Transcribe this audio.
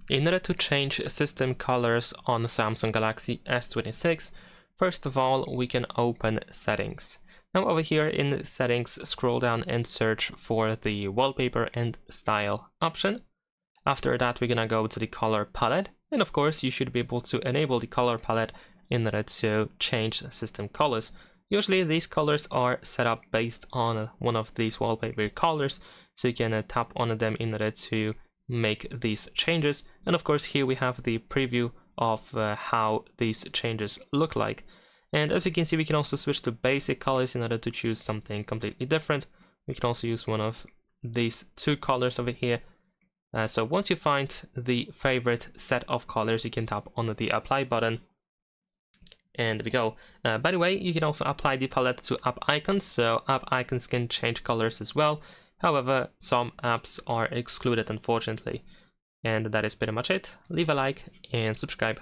In order to change system colors on the Samsung Galaxy S26, first of all, we can open Settings. Now over here in Settings, scroll down and search for the Wallpaper and Style option. After that, we're gonna go to the Color Palette, and of course, you should be able to enable the Color Palette in order to change system colors. Usually, these colors are set up based on one of these wallpaper colors, so you can tap on them in order to make these changes. And of course here we have the preview of how these changes look like, and as you can see we can also switch to basic colors in order to choose something completely different. We can also use one of these two colors over here. So once you find the favorite set of colors, you can tap on the apply button, and there we go. By the way, you can also apply the palette to app icons, so app icons can change colors as well. However, some apps are excluded, unfortunately. And that is pretty much it. Leave a like and subscribe.